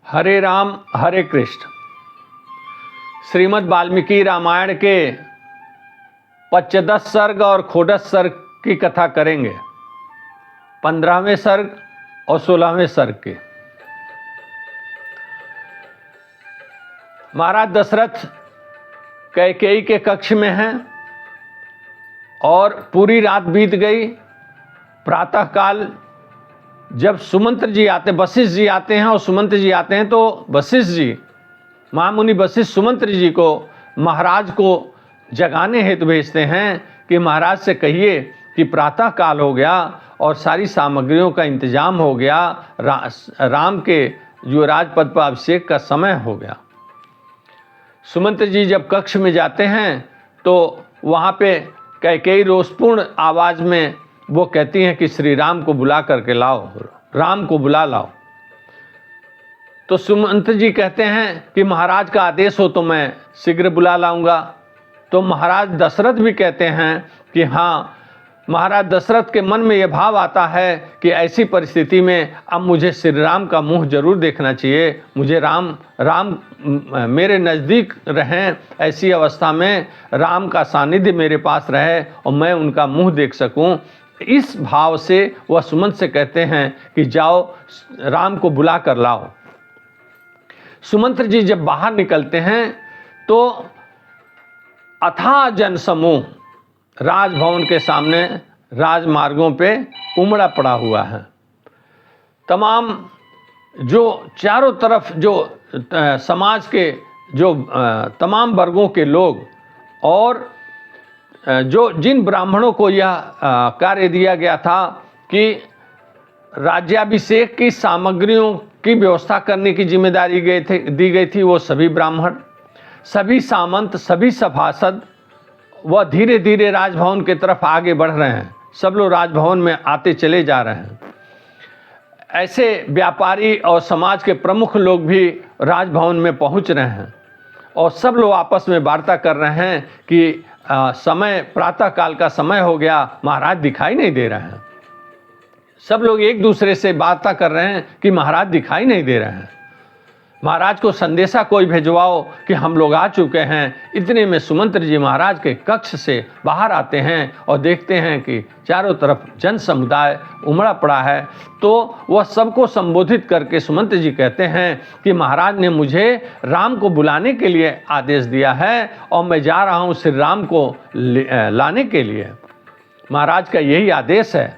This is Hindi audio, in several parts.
हरे राम हरे कृष्ण। श्रीमद् वाल्मीकि रामायण के 15 सर्ग और षोडश सर्ग की कथा करेंगे। 15वें सर्ग और 16वें सर्ग के। महाराज दशरथ कैकेयी के कक्ष में हैं और पूरी रात बीत गई। प्रातःकाल जब सुमंत्र जी आते, वशिष्ठ जी आते हैं और सुमंत्र जी आते हैं, तो वशिष्ठ जी, महामुनि वशिष्ठ सुमंत्र जी को महाराज को जगाने हेतु भेजते हैं कि महाराज से कहिए कि प्रातः काल हो गया और सारी सामग्रियों का इंतजाम हो गया, राम के जो राजपद पर अभिषेक का समय हो गया। सुमंत्र जी जब कक्ष में जाते हैं तो वहाँ पे कैकेयी रोषपूर्ण आवाज़ में वो कहती हैं कि श्री राम को बुला करके लाओ, राम को बुला लाओ। तो सुमंत्र जी कहते हैं कि महाराज का आदेश हो तो मैं शीघ्र बुला लाऊंगा। तो महाराज दशरथ भी कहते हैं कि हाँ, महाराज दशरथ के मन में यह भाव आता है कि ऐसी परिस्थिति में अब मुझे श्री राम का मुंह जरूर देखना चाहिए, मुझे राम मेरे नज़दीक रहें, ऐसी अवस्था में राम का सानिध्य मेरे पास रहे और मैं उनका मुंह देख सकूं। इस भाव से वह सुमंत्र से कहते हैं कि जाओ राम को बुला कर लाओ। सुमंत्र जी जब बाहर निकलते हैं तो अथाह जन समूह राजभवन के सामने राजमार्गों पे उमड़ा पड़ा हुआ है। तमाम जो चारों तरफ जो समाज के जो तमाम वर्गों के लोग और जो जिन ब्राह्मणों को यह कार्य दिया गया था कि राज्याभिषेक की सामग्रियों की व्यवस्था करने की जिम्मेदारी दी गई थी, वो सभी ब्राह्मण, सभी सामंत, सभी सभासद वह धीरे धीरे राजभवन की तरफ आगे बढ़ रहे हैं। सब लोग राजभवन में आते चले जा रहे हैं। ऐसे व्यापारी और समाज के प्रमुख लोग भी राजभवन में पहुंच रहे हैं और सब लोग आपस में वार्ता कर रहे हैं कि समय प्रातः काल का समय हो गया, महाराज दिखाई नहीं दे रहे हैं। सब लोग एक दूसरे से वार्ता कर रहे हैं कि महाराज दिखाई नहीं दे रहे हैं, महाराज को संदेशा कोई भिजवाओ कि हम लोग आ चुके हैं। इतने में सुमंत्र जी महाराज के कक्ष से बाहर आते हैं और देखते हैं कि चारों तरफ जन समुदाय उमड़ा पड़ा है। तो वह सबको संबोधित करके सुमंत्र जी कहते हैं कि महाराज ने मुझे राम को बुलाने के लिए आदेश दिया है और मैं जा रहा हूँ श्री राम को लाने के लिए, महाराज का यही आदेश है।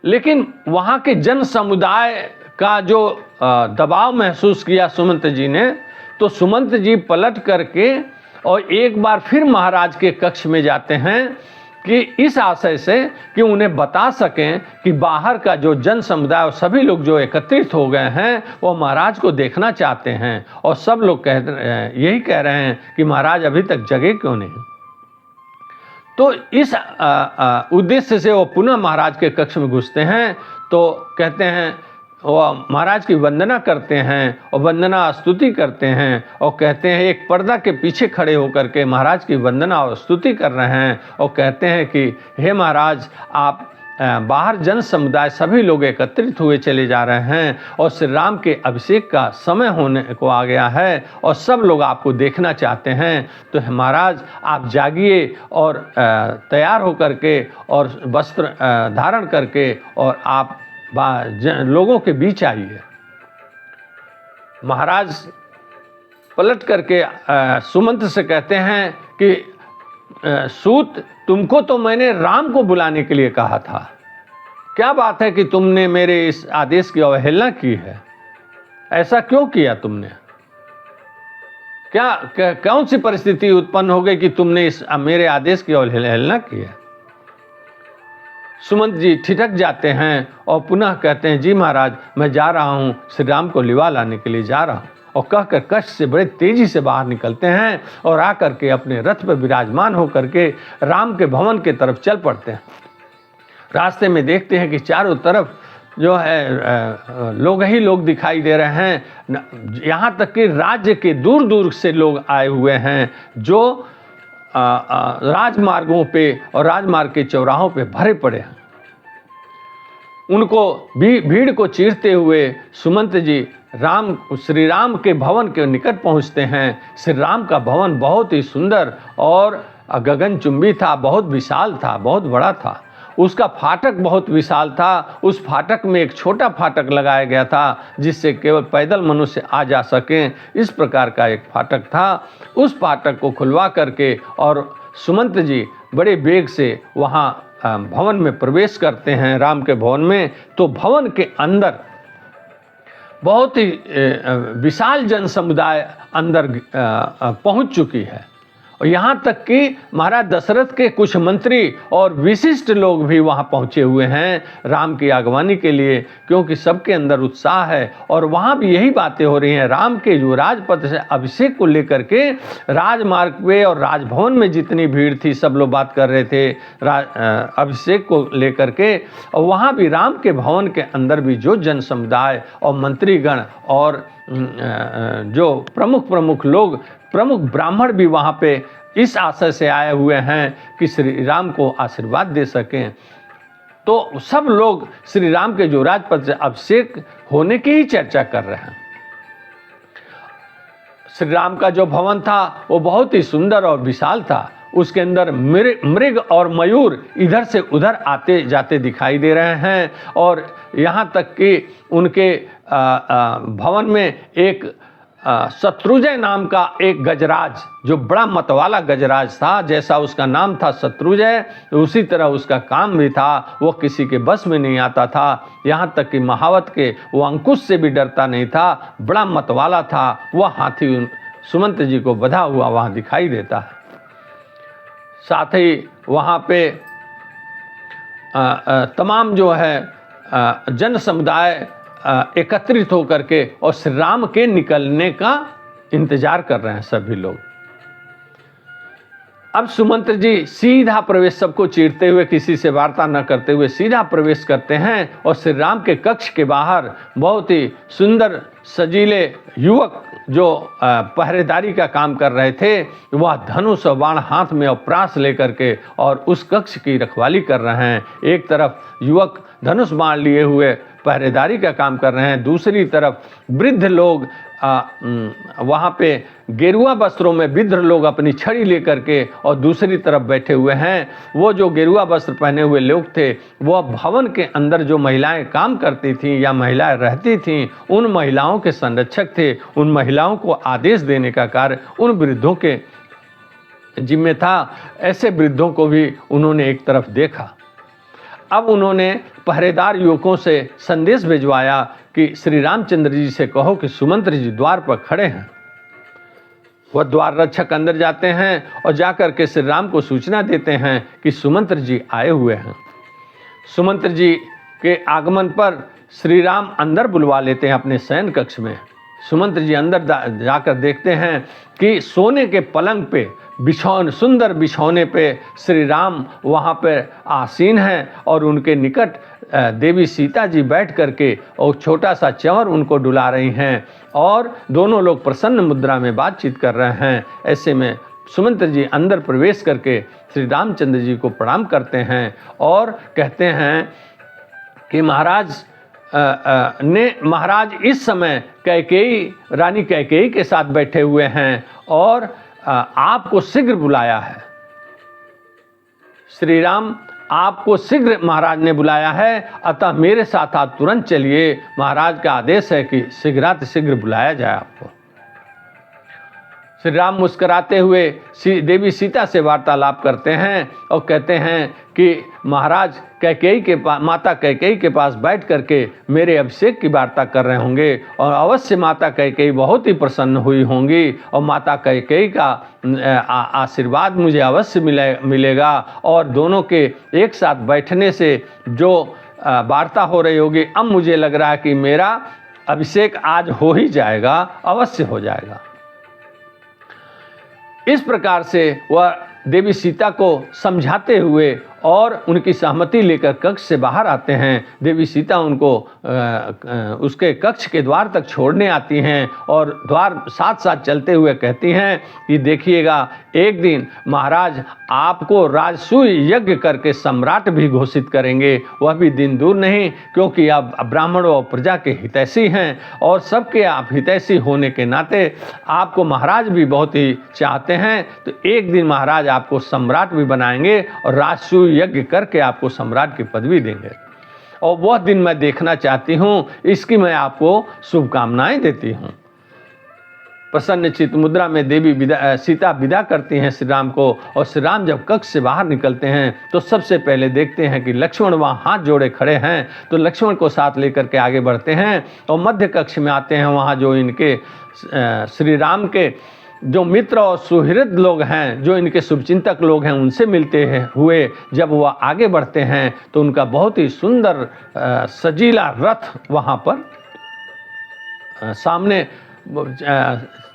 लेकिन वहाँ के जन समुदाय का जो दबाव महसूस किया सुमंत्र जी ने, तो सुमंत्र जी पलट करके और एक बार फिर महाराज के कक्ष में जाते हैं कि इस आशय से कि उन्हें बता सकें कि बाहर का जो जन समुदाय और सभी लोग जो एकत्रित हो गए हैं वो महाराज को देखना चाहते हैं और सब लोग यही कह रहे हैं कि महाराज अभी तक जगे क्यों नहीं। तो इस उद्देश्य से वो पुनः महाराज के कक्ष में घुसते हैं तो कहते हैं, वह महाराज की वंदना करते हैं और वंदना स्तुति करते हैं और कहते हैं, एक पर्दा के पीछे खड़े होकर के महाराज की वंदना और स्तुति कर रहे हैं और कहते हैं कि हे महाराज, आप बाहर जन समुदाय सभी लोग एकत्रित हुए चले जा रहे हैं और श्री राम के अभिषेक का समय होने को आ गया है और सब लोग आपको देखना चाहते हैं। तो महाराज आप जागिए और तैयार होकर के और वस्त्र धारण करके और आप लोगों के बीच आइए। महाराज पलट करके सुमंत्र से कहते हैं कि सूत, तुमको तो मैंने राम को बुलाने के लिए कहा था, क्या बात है कि तुमने मेरे इस आदेश की अवहेलना की है? ऐसा क्यों किया तुमने? क्या कौन सी परिस्थिति उत्पन्न हो गई कि तुमने इस मेरे आदेश की अवहेलना की है? सुमंत्र जी ठिठक जाते हैं और पुनः कहते हैं, जी महाराज, मैं जा रहा हूँ, श्री राम को लिवा लाने के लिए जा रहा हूँ। और कहकर कष्ट से बड़े तेजी से बाहर निकलते हैं और आकर के अपने रथ पर विराजमान होकर के राम के भवन के तरफ चल पड़ते हैं। रास्ते में देखते हैं कि चारों तरफ जो है लोग ही लोग दिखाई दे रहे हैं, यहाँ तक कि राज्य के दूर दूर से लोग आए हुए हैं जो राजमार्गों पे और राजमार्ग के चौराहों पे भरे पड़े हैं। उनको भीड़ को चीरते हुए सुमंत जी श्री राम के भवन के निकट पहुंचते हैं। श्री राम का भवन बहुत ही सुंदर और गगनचुंबी था, बहुत विशाल था, बहुत बड़ा था। उसका फाटक बहुत विशाल था। उस फाटक में एक छोटा फाटक लगाया गया था जिससे केवल पैदल मनुष्य आ जा सकें, इस प्रकार का एक फाटक था। उस फाटक को खुलवा करके और सुमंत जी बड़े वेग से वहाँ भवन में प्रवेश करते हैं, राम के भवन में। तो भवन के अंदर बहुत ही विशाल जन समुदाय अंदर पहुंच चुकी है। और यहाँ तक कि महाराज दशरथ के कुछ मंत्री और विशिष्ट लोग भी वहाँ पहुँचे हुए हैं राम की आगवानी के लिए, क्योंकि सबके अंदर उत्साह है। और वहाँ भी यही बातें हो रही हैं, राम के जो राजपद से अभिषेक को लेकर के राजमार्ग पे और राजभवन में जितनी भीड़ थी सब लोग बात कर रहे थे अभिषेक को लेकर के। और वहाँ भी राम के भवन के अंदर भी जो जन समुदाय और मंत्रीगण और जो प्रमुख लोग, प्रमुख ब्राह्मण भी वहाँ पे इस आशय से आए हुए हैं कि श्री राम को आशीर्वाद दे सकें। तो सब लोग श्री राम के जो राजपद से अभिषेक होने की ही चर्चा कर रहे हैं। श्री राम का जो भवन था वो बहुत ही सुंदर और विशाल था। उसके अंदर मृग और मयूर इधर से उधर आते जाते दिखाई दे रहे हैं। और यहाँ तक कि उनके भवन में एक शत्रुंजय नाम का एक गजराज, जो बड़ा मतवाला गजराज था, जैसा उसका नाम था शत्रुंजय उसी तरह उसका काम भी था। वो किसी के बस में नहीं आता था। यहाँ तक कि महावत के वो अंकुश से भी डरता नहीं था, बड़ा मतवाला था। वह हाथी सुमंत जी को बंधा हुआ वहाँ दिखाई देता है। साथ ही वहाँ पे तमाम जो है जन समुदाय एकत्रित होकर के और श्री राम के निकलने का इंतजार कर रहे हैं सभी लोग। अब सुमंत जी सीधा प्रवेश, सबको चीरते हुए, किसी से वार्ता न करते हुए सीधा प्रवेश करते हैं। और श्री राम के कक्ष के बाहर बहुत ही सुंदर सजीले युवक जो पहरेदारी का काम कर रहे थे, वह धनुष और बाण हाथ में और प्रास लेकर के और उस कक्ष की रखवाली कर रहे हैं। एक तरफ युवक धनुष बाण लिए हुए पहरेदारी का काम कर रहे हैं, दूसरी तरफ वृद्ध लोग वहाँ पे गेरुआ वस्त्रों में वृद्ध लोग अपनी छड़ी लेकर के और दूसरी तरफ बैठे हुए हैं। वो जो गेरुआ वस्त्र पहने हुए लोग थे वह भवन के अंदर जो महिलाएं काम करती थीं या महिलाएं रहती थीं, उन महिलाओं के संरक्षक थे। उन महिलाओं को आदेश देने का कार्य उन वृद्धों के जिम्मे था। ऐसे वृद्धों को भी उन्होंने एक तरफ देखा। अब उन्होंने पहरेदार युवकों से संदेश भिजवाया कि श्री रामचंद्र जी से कहो कि सुमंत जी द्वार पर खड़े हैं। वह द्वार रक्षक अंदर जाते हैं और जाकर के श्री राम को सूचना देते हैं कि सुमंत जी आए हुए हैं। सुमंत जी के आगमन पर श्री राम अंदर बुलवा लेते हैं अपने शयन कक्ष में। सुमंत जी अंदर जाकर देखते हैं कि सोने के पलंग पे सुंदर बिछौने पे श्री राम वहाँ पर आसीन हैं और उनके निकट देवी सीता जी बैठ करके और छोटा सा चंवर उनको डुला रही हैं और दोनों लोग प्रसन्न मुद्रा में बातचीत कर रहे हैं। ऐसे में सुमंत जी अंदर प्रवेश करके श्री रामचंद्र जी को प्रणाम करते हैं और कहते हैं कि महाराज इस समय रानी कैकेयी के साथ बैठे हुए हैं और आपको शीघ्र बुलाया है। श्री राम आपको शीघ्र महाराज ने बुलाया है, अतः मेरे साथ आप तुरंत चलिए। महाराज का आदेश है कि शीघ्र बुलाया जाए आपको। श्री राम मुस्कुराते हुए देवी सीता से वार्तालाप करते हैं और कहते हैं कि महाराज माता कैकेयी के पास बैठ करके मेरे अभिषेक की वार्ता कर रहे होंगे और अवश्य माता कैकेयी बहुत ही प्रसन्न हुई होंगी और माता कैकेयी का आशीर्वाद मुझे अवश्य मिलेगा और दोनों के एक साथ बैठने से जो वार्ता हो रही होगी, अब मुझे लग रहा है कि मेरा अभिषेक आज हो ही जाएगा, अवश्य हो जाएगा। इस प्रकार से वह देवी सीता को समझाते हुए और उनकी सहमति लेकर कक्ष से बाहर आते हैं। देवी सीता उनको उसके कक्ष के द्वार तक छोड़ने आती हैं और द्वार साथ साथ चलते हुए कहती हैं कि देखिएगा, एक दिन महाराज आपको राजसूय यज्ञ करके सम्राट भी घोषित करेंगे। वह भी दिन दूर नहीं, क्योंकि आप ब्राह्मणों और प्रजा के हितैषी हैं और सबके आप हितैषी होने के नाते आपको महाराज भी बहुत ही चाहते हैं। तो एक दिन महाराज आपको सम्राट भी बनाएंगे और राजसूय यज्ञ करके आपको सम्राट की पदवी देंगे, और वह दिन मैं देखना चाहती हूँ। इसकी मैं आपको शुभकामनाएं देती हूँ। प्रसन्न चित्त मुद्रा में देवी सीता विदा करती हैं श्री राम को, और श्री राम जब कक्ष से बाहर निकलते हैं तो सबसे पहले देखते हैं कि लक्ष्मण वहाँ हाथ जोड़े खड़े हैं। तो लक्ष्मण को साथ लेकर के आगे बढ़ते हैं और मध्य कक्ष में आते हैं। वहाँ जो इनके श्री राम के जो मित्र और सुहृद लोग हैं, जो इनके शुभचिंतक लोग हैं, उनसे मिलते हुए जब वह आगे बढ़ते हैं तो उनका बहुत ही सुंदर सजीला रथ वहाँ पर सामने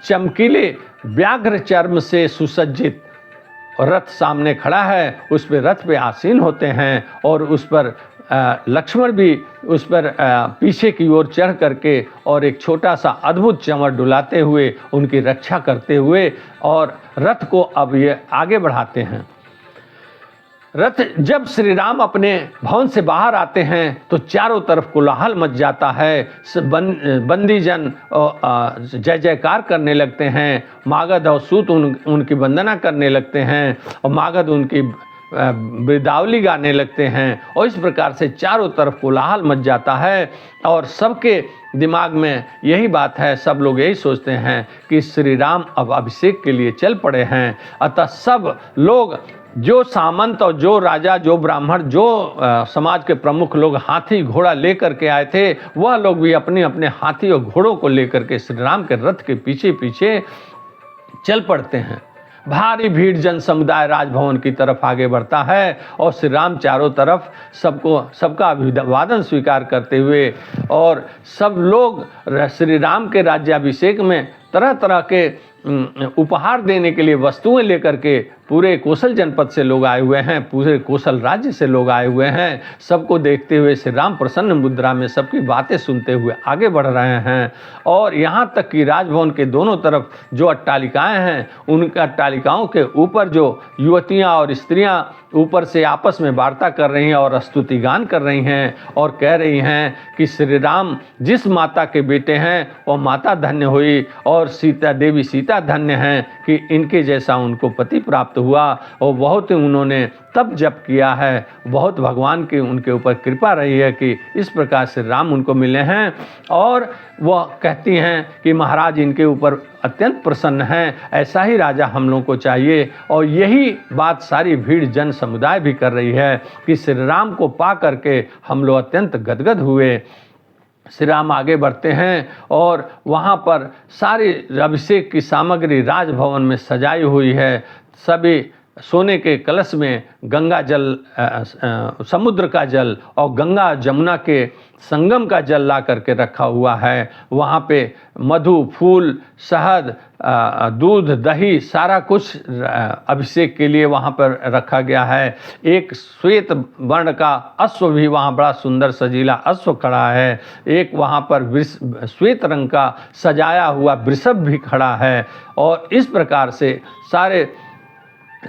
चमकीले व्याघ्र चर्म से सुसज्जित रथ सामने खड़ा है। उस पर रथ पे आसीन होते हैं और उस पर लक्ष्मण भी उस पर पीछे की ओर चढ़ करके और एक छोटा सा अद्भुत चंवर डुलाते हुए उनकी रक्षा करते हुए और रथ को अब ये आगे बढ़ाते हैं। रथ जब श्री राम अपने भवन से बाहर आते हैं तो चारों तरफ कोलाहल मच जाता है। बंदीजन जय जयकार करने लगते हैं। मागध और सूत उनकी वंदना करने लगते हैं और मागध उनकी बिरदावली गाने लगते हैं, और इस प्रकार से चारों तरफ कोलाहल मच जाता है। और सबके दिमाग में यही बात है, सब लोग यही सोचते हैं कि श्री राम अब अभिषेक के लिए चल पड़े हैं। अतः सब लोग, जो सामंत और जो राजा, जो ब्राह्मण, जो समाज के प्रमुख लोग हाथी घोड़ा लेकर के आए थे, वह लोग भी अपने अपने हाथी और घोड़ों को लेकर के श्री राम के रथ के पीछे पीछे चल पड़ते हैं। भारी भीड़ जन समुदाय राजभवन की तरफ आगे बढ़ता है और श्री राम चारों तरफ सबका अभिवादन स्वीकार करते हुए, और सब लोग श्री राम के राज्याभिषेक में तरह तरह के उपहार देने के लिए वस्तुएं लेकर के पूरे कौशल जनपद से लोग आए हुए हैं, पूरे कौशल राज्य से लोग आए हुए हैं। सबको देखते हुए श्री राम प्रसन्न मुद्रा में सबकी बातें सुनते हुए आगे बढ़ रहे हैं। और यहाँ तक कि राजभवन के दोनों तरफ जो अट्टालिकाएं हैं, उन अट्टालिकाओं के ऊपर जो युवतियाँ और स्त्रियाँ ऊपर से आपस में वार्ता कर रही हैं और स्तुति गान कर रही हैं और कह रही हैं कि श्री राम जिस माता के बेटे हैं वह माता धन्य हुई, और सीता देवी सीता धन्य हैं कि इनके जैसा उनको पति प्राप्त हुआ। और बहुत उन्होंने तप जप किया है, बहुत भगवान की उनके ऊपर कृपा रही है कि इस प्रकार से राम उनको मिले हैं। और वह कहती हैं कि महाराज इनके ऊपर अत्यंत प्रसन्न हैं, ऐसा ही राजा हम लोगों को चाहिए। और यही बात सारी भीड़ जन समुदाय भी कर रही है कि श्री राम को पा करके हम लोग अत्यंत गदगद हुए। श्री राम आगे बढ़ते हैं और वहाँ पर सारी अभिषेक की सामग्री राजभवन में सजाई हुई है। सभी सोने के कलश में गंगा जल, समुद्र का जल और गंगा जमुना के संगम का जल ला करके रखा हुआ है। वहाँ पे मधु, फूल, शहद, दूध, दही सारा कुछ अभिषेक के लिए वहाँ पर रखा गया है। एक श्वेत वर्ण का अश्व भी वहाँ बड़ा सुंदर सजीला अश्व खड़ा है। एक वहाँ पर श्वेत रंग का सजाया हुआ वृषभ भी खड़ा है। और इस प्रकार से सारे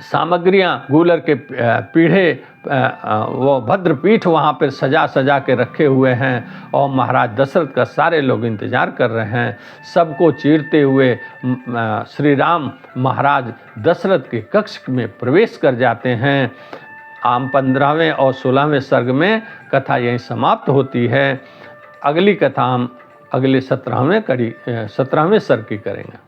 सामग्रियां गूलर के पीढ़े वो भद्रपीठ वहाँ पर सजा सजा के रखे हुए हैं और महाराज दशरथ का सारे लोग इंतजार कर रहे हैं। सबको चीरते हुए श्री राम महाराज दशरथ के कक्ष में प्रवेश कर जाते हैं। आम 15वें और 16वें सर्ग में कथा यहीं समाप्त होती है। अगली कथा हम अगले 17वें सर्ग की करेंगे।